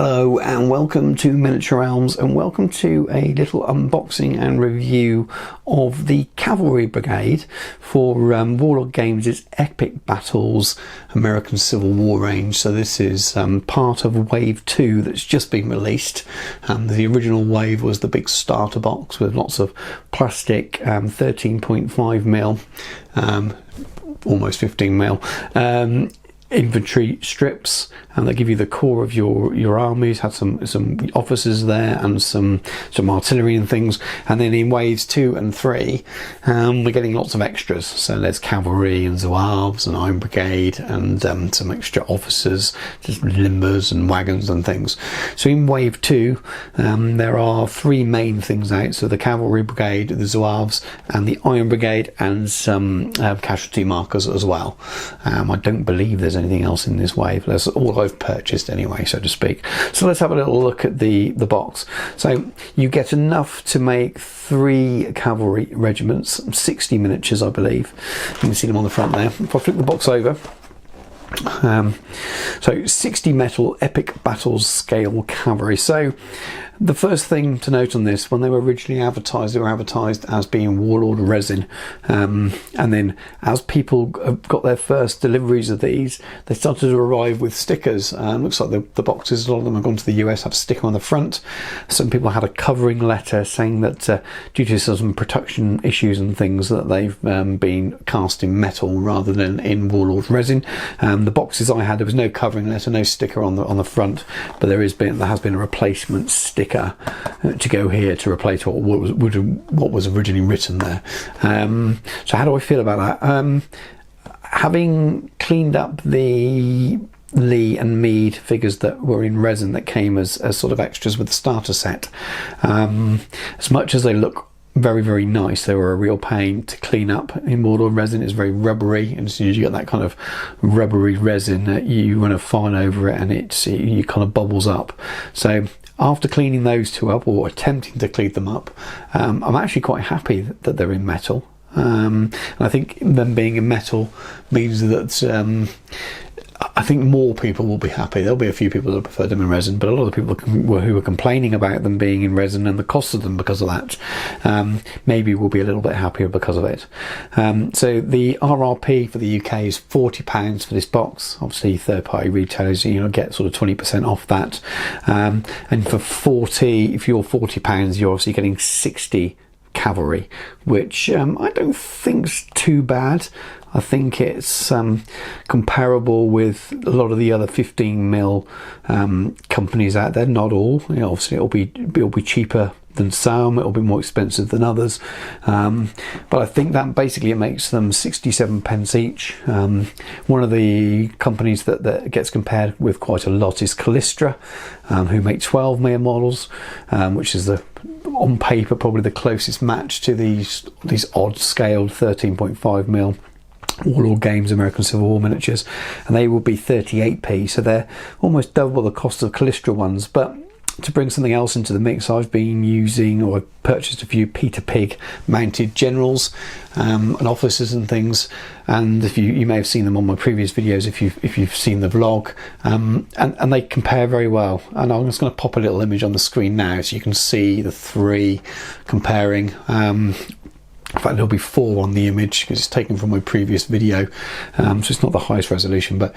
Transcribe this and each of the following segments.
Hello and welcome to Miniature Realms, and welcome to a little unboxing and review of the Cavalry Brigade for Warlord Games' Epic Battles American Civil War range. So this is part of Wave 2 that's just been released. The original wave was the big starter box with lots of plastic 13.5mm, almost 15mm infantry strips, and they give you the core of your armies. Had some officers there and some artillery and things. And then in waves 2 and 3 we're getting lots of extras. So there's cavalry and zouaves and Iron Brigade and some extra officers, just limbers and wagons and things. So in wave 2 there are 3 main things out. So the Cavalry Brigade, the zouaves and the Iron Brigade, and some casualty markers as well. I don't believe there's anything else in this wave. That's all I've purchased anyway, so to speak. So let's have a little look at the box. So you get enough to make 3 cavalry regiments, 60 miniatures I believe. You can see them on the front there. If I flip the box over, so 60 metal epic battles scale cavalry. So the first thing to note on this, when they were originally advertised, they were advertised as being Warlord Resin, and then as people got their first deliveries of these, they started to arrive with stickers. Looks like the boxes, a lot of them have gone to the US, have a sticker on the front. Some people had a covering letter saying that due to some production issues and things, that they've been cast in metal rather than in Warlord Resin. The boxes I had, there was no covering letter, no sticker on the front, but there has been a replacement sticker to go here to replace what was originally written there. So how do I feel about that? Having cleaned up the Lee and Mead figures that were in resin that came as sort of extras with the starter set, as much as they look very, very nice, they were a real pain to clean up. In Warlord Resin, it's very rubbery, and as soon as you get that kind of rubbery resin, you run a fine over it and it kind of bubbles up. So after cleaning those two up, or attempting to clean them up, I'm actually quite happy that they're in metal. And I think them being in metal means that I think more people will be happy. There'll be a few people that prefer them in resin, but a lot of the people who are complaining about them being in resin and the cost of them because of that, maybe will be a little bit happier because of it. So the RRP for the UK is £40 for this box. Obviously third-party retailers, get sort of 20% off that. And for if you're £40, you're obviously getting 60 cavalry, which I don't think's too bad. I think it's comparable with a lot of the other 15mm companies out there. Not all, obviously it'll be cheaper than some, it'll be more expensive than others, but I think that basically it makes them 67 pence each. One of the companies that gets compared with quite a lot is Callistra, who make 12mm models, which is on paper probably the closest match to these odd scaled 13.5mm Warlord Games American Civil War miniatures, and they will be 38p, so they're almost double the cost of Callistra ones. But to bring something else into the mix, I've been using, or I've purchased a few Peter Pig mounted generals and officers and things, and if you may have seen them on my previous videos if you've seen the vlog, and they compare very well. And I'm just going to pop a little image on the screen now so you can see the 3 comparing. In fact, there'll be 4 on the image because it's taken from my previous video, so it's not the highest resolution, but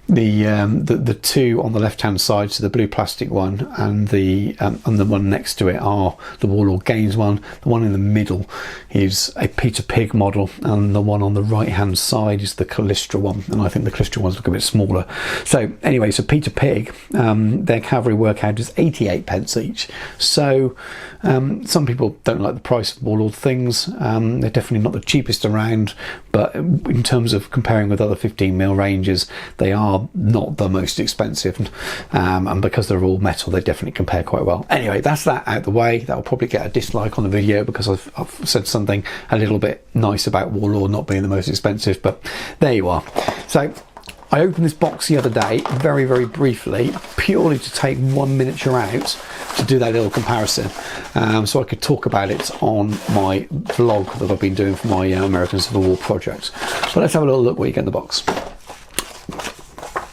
the 2 on the left hand side, so the blue plastic one and the one next to it are the Warlord Games one. The one in the middle is a Peter Pig model, and the one on the right hand side is the Callistra one, and I think the Callistra ones look a bit smaller. So anyway, so Peter Pig, their cavalry workout is 88 pence each. So some people don't like the price of Warlord things. They're definitely not the cheapest around, but in terms of comparing with other 15mm ranges, they are not the most expensive, and because they're all metal, they definitely compare quite well. Anyway, that's that out the way. That will probably get a dislike on the video because I've said something a little bit nice about Warlord not being the most expensive, but there you are. So I opened this box the other day very, very briefly, purely to take 1 miniature out to do that little comparison, so I could talk about it on my vlog that I've been doing for my American Civil War project. So let's have a little look what you get in the box.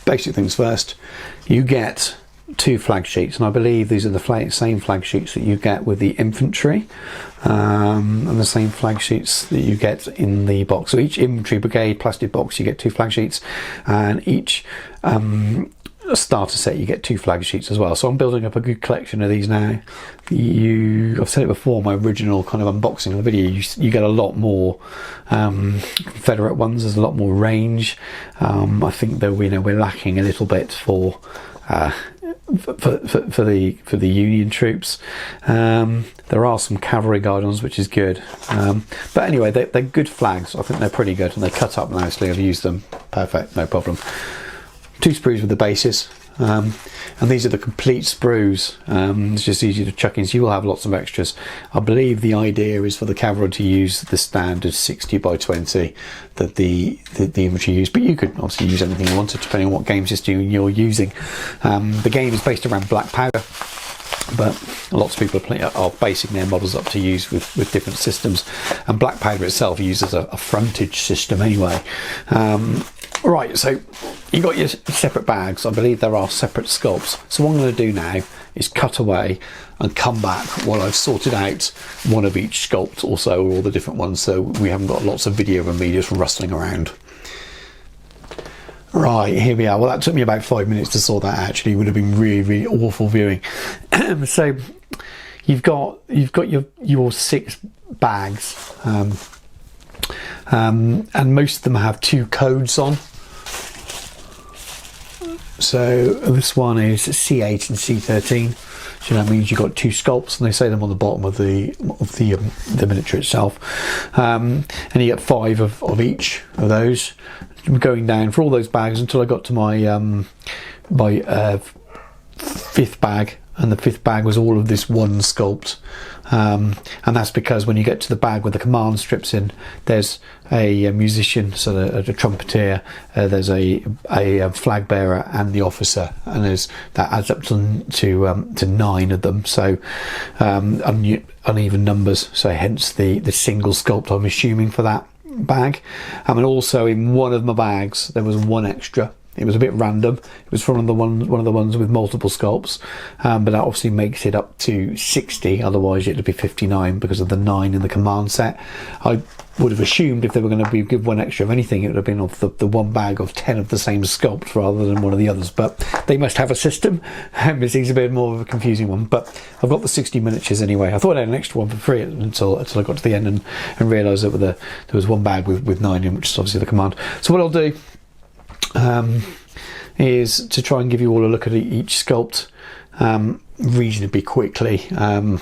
Basic things first, you get 2 flag sheets, and I believe these are the same flag sheets that you get with the infantry, and the same flag sheets that you get in the box. So each infantry brigade plastic box you get 2 flag sheets, and each starter set you get 2 flag sheets as well. So I'm building up a good collection of these now. I've said it before, my original kind of unboxing of the video, you get a lot more Confederate ones. There's a lot more range. I think that we're lacking a little bit for the Union troops. There are some cavalry guidons, which is good, but anyway, they're good flags. I think they're pretty good, and they cut up nicely. I've used them perfect, no problem. 2 sprues with the bases, and these are the complete sprues. It's just easy to chuck in, so you will have lots of extras. I believe the idea is for the cavalry to use the standard 60 by 20 that the infantry use, but you could obviously use anything you wanted depending on what game system you're using. The game is based around black powder, but lots of people are basing their models up to use with different systems, and black powder itself uses a frontage system anyway. Right, so you got your separate bags. I believe there are separate sculpts. So what I'm going to do now is cut away and come back while I've sorted out one of each sculpt, also all the different ones, so we haven't got lots of video of me just rustling around. Right, here we are. Well, that took me about 5 minutes to sort that. Actually, it would have been really, really awful viewing. So you've got your 6 bags, and most of them have 2 codes on. So this one is C8 and C13, so that means you've got 2 sculpts, and they say them on the bottom of the miniature itself, and you get 5 of each of those. I'm going down for all those bags until I got to my 5th bag, and the 5th bag was all of this one sculpt, and that's because when you get to the bag with the command strips in, there's a musician, so a trumpeter, there's a flag bearer and the officer, and that adds up to 9 of them, so uneven numbers, so hence the single sculpt I'm assuming for that bag. And also in one of my bags there was 1 extra. It was a bit random. It was from one of the ones with multiple sculpts, but that obviously makes it up to 60. Otherwise, it'd be 59 because of the 9 in the command set. I would have assumed if they were going to give 1 extra of anything, it would have been of the one bag of 10 of the same sculpt rather than one of the others. But they must have a system. It seems a bit more of a confusing one. But I've got the 60 miniatures anyway. I thought I had an extra one for free until I got to the end and realised that there was 1 bag with 9 in, which is obviously the command. So what I'll do is to try and give you all a look at each sculpt reasonably quickly. I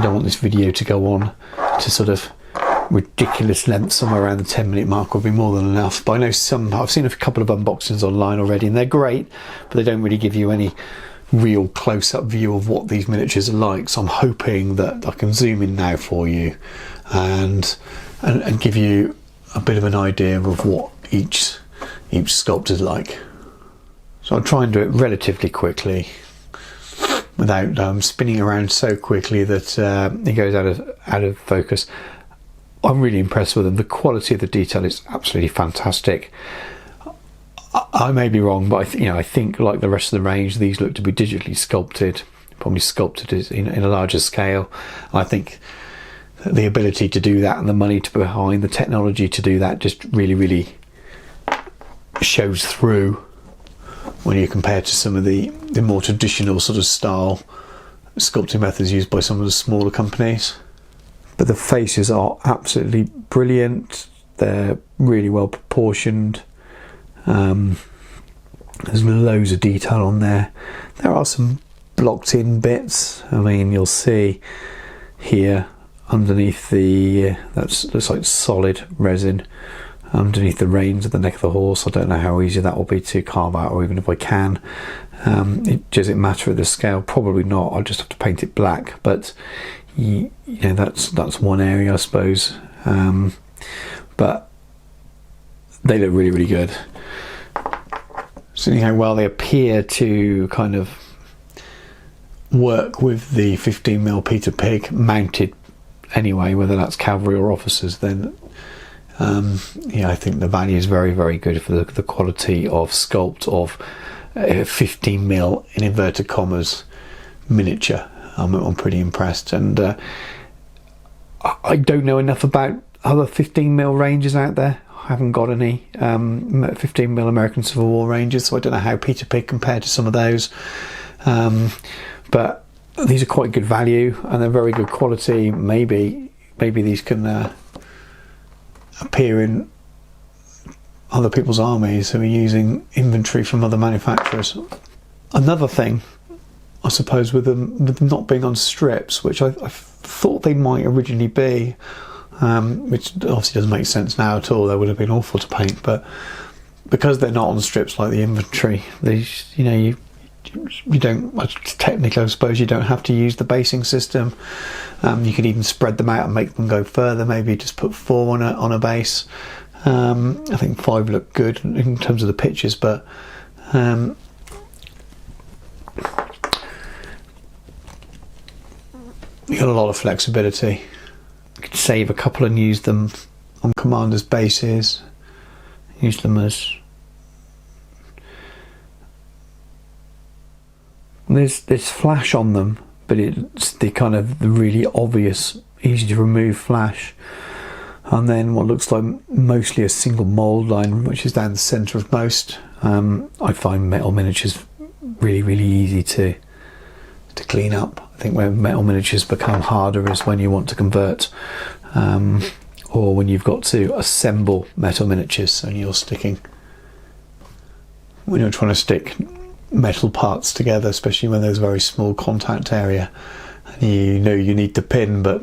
don't want this video to go on to sort of ridiculous length. Somewhere around the 10-minute mark will be more than enough, but I know I've seen a couple of unboxings online already, and they're great, but they don't really give you any real close-up view of what these miniatures are like. So I'm hoping that I can zoom in now for you and give you a bit of an idea of what each sculpt is like. So I'll try and do it relatively quickly without spinning around so quickly that it goes out of focus. I'm really impressed with them. The quality of the detail is absolutely fantastic. I may be wrong, but I think like the rest of the range, these look to be digitally sculpted, probably sculpted in a larger scale. I think the ability to do that and the money behind the technology to do that just really, really shows through when you compare to some of the more traditional sort of style sculpting methods used by some of the smaller companies. But the faces are absolutely brilliant. They're really well proportioned. There's loads of detail on there. There are some blocked in bits. I mean, you'll see here underneath that looks like solid resin underneath the reins of the neck of the horse. I don't know how easy that will be to carve out, or even if I can. Does it matter at this scale? Probably not. I'll just have to paint it black, but you know, that's one area, I suppose. But they look really, really good. Seeing how well they appear to kind of work with the 15mm Peter Pig mounted anyway, whether that's cavalry or officers, then yeah, I think the value is very, very good for the quality of sculpt of 15mm in inverted commas miniature. I'm pretty impressed, and I don't know enough about other 15mm ranges out there. I haven't got any 15mm American Civil War ranges, so I don't know how Peter Pig compared to some of those, but these are quite good value and they're very good quality. Maybe these can appear in other people's armies who are using inventory from other manufacturers. Another thing, I suppose, with them not being on strips, which I thought they might originally be, which obviously doesn't make sense now at all. They would have been awful to paint, but because they're not on strips like the inventory, these, you don't, technically I suppose you don't have to use the basing system. You could even spread them out and make them go further. Maybe just put 4 on a base. I think 5 look good in terms of the pictures, but you got a lot of flexibility. You could save a couple and use them on commanders' bases. Use them as there's flash on them, but it's the kind of the really obvious, easy to remove flash. And then what looks like mostly a single mould line, which is down the centre of most. I find metal miniatures really easy to clean up. I think where metal miniatures become harder is when you want to convert, or when you've got to assemble metal miniatures and when you're trying to stick metal parts together, especially when there's a very small contact area and you need to pin, but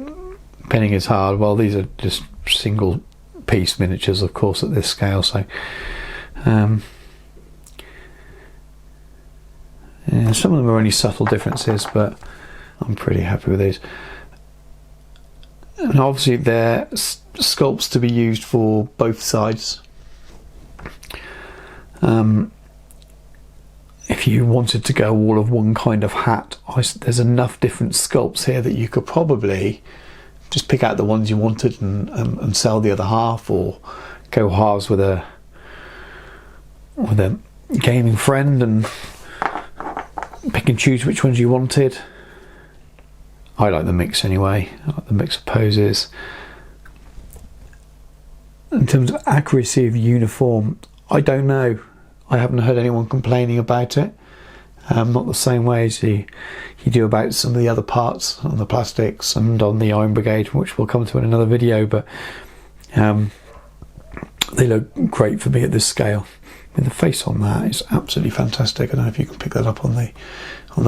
pinning is hard. Well, these are just single piece miniatures, of course, at this scale, so yeah, some of them are only subtle differences, but I'm pretty happy with these. And obviously they're sculpts to be used for both sides. If you wanted to go all of one kind of hat, there's enough different sculpts here that you could probably just pick out the ones you wanted and sell the other half, or go halves with a gaming friend and pick and choose which ones you wanted. I like the mix anyway. I like the mix of poses. In terms of accuracy of uniform, I don't know. I haven't heard anyone complaining about it. Not the same way as you do about some of the other parts on the plastics and on the Iron Brigade, which we'll come to in another video, but they look great for me at this scale. I mean, the face on that is absolutely fantastic. I don't know if you can pick that up on the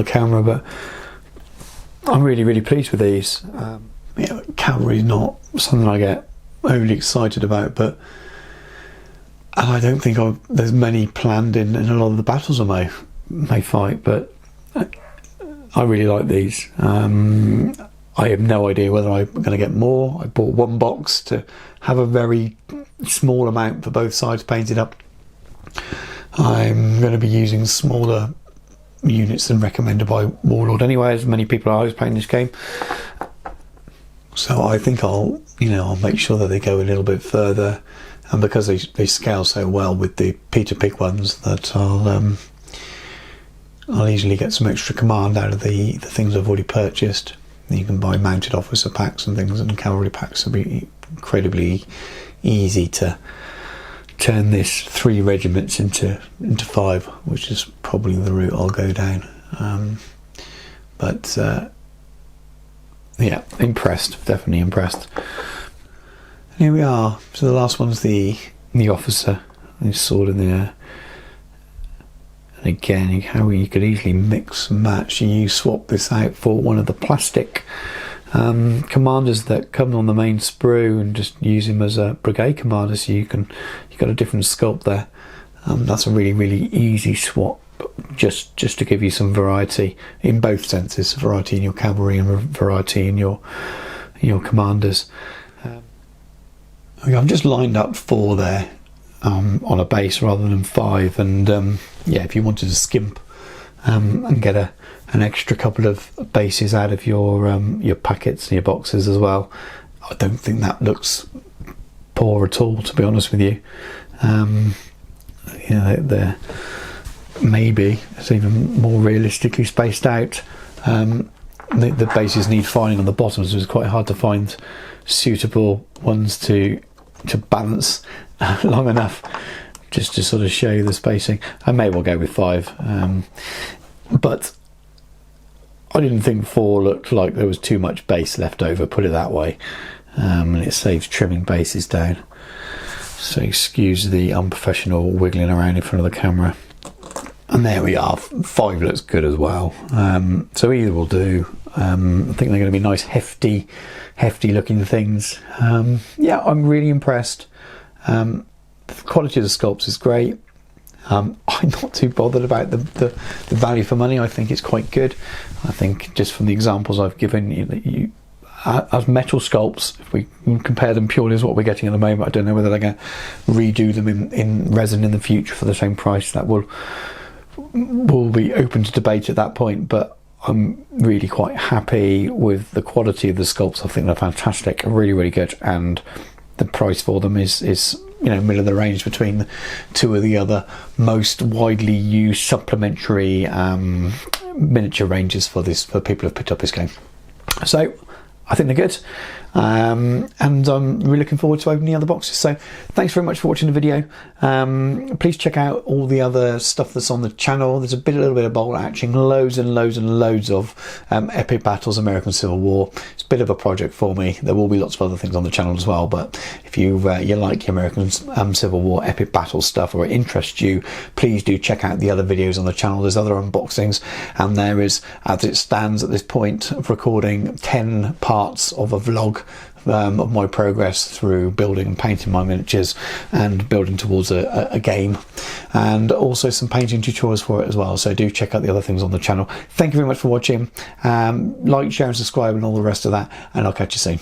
camera, but I'm really pleased with these. Cavalry is not something I get overly excited about, but I don't think there's many planned in a lot of the battles I may fight, but I really like these. I have no idea whether I'm going to get more. I bought one box to have a very small amount for both sides painted up. I'm going to be using smaller units than recommended by Warlord anyway, as many people are playing this game. So I think I'll make sure that they go a little bit further, and because they scale so well with the Peter Pig ones, that I'll easily get some extra command out of the things I've already purchased. You can buy mounted officer packs and things, and cavalry packs will be incredibly easy to turn this 3 regiments into 5, which is probably the route I'll go down. Yeah, impressed, definitely impressed. Here we are. So the last one's the officer, his sword in there. And again, how you could easily mix and match. You swap this out for one of the plastic commanders that come on the main sprue, and just use him as a brigade commander. So you've got a different sculpt there. That's a really easy swap, just to give you some variety in both senses: variety in your cavalry and variety in your commanders. I've just lined up 4 there on a base rather than 5, and yeah, if you wanted to skimp and get an extra couple of bases out of your packets and your boxes as well, I don't think that looks poor at all, to be honest with you. maybe it's even more realistically spaced out. The bases need filing on the bottom, so it's quite hard to find suitable ones to balance long enough just to sort of show you the spacing. I may well go with 5, but I didn't think 4 looked like there was too much base left over, put it that way, and it saves trimming bases down. So excuse the unprofessional wiggling around in front of the camera. And there we are, 5 looks good as well. So either will do. I think they're going to be nice, hefty looking things. Yeah, I'm really impressed. The quality of the sculpts is great. I'm not too bothered about the value for money. I think it's quite good. I think just from the examples I've given you, as metal sculpts, if we compare them purely as what we're getting at the moment, I don't know whether they're going to redo them in resin in the future for the same price. That will be open to debate at that point, but I'm really quite happy with the quality of the sculpts. I think they're fantastic, really good, and the price for them is middle of the range between 2 of the other most widely used supplementary miniature ranges for people who've picked up this game. So I think they're good, and I'm really looking forward to opening the other boxes. So thanks very much for watching the video. Please check out all the other stuff that's on the channel. There's a little bit of bolt action, loads and loads of epic battles, American Civil War. It's a bit of a project for me. There will be lots of other things on the channel as well, but if you like your American Civil War epic battle stuff, or it interests you, please do check out the other videos on the channel. There's other unboxings, and there is, as it stands at this point of recording, 10 parts of a vlog of my progress through building and painting my miniatures and building towards a game, and also some painting tutorials for it as well. So do check out the other things on the channel. Thank you very much for watching. Like, share and subscribe and all the rest of that, and I'll catch you soon.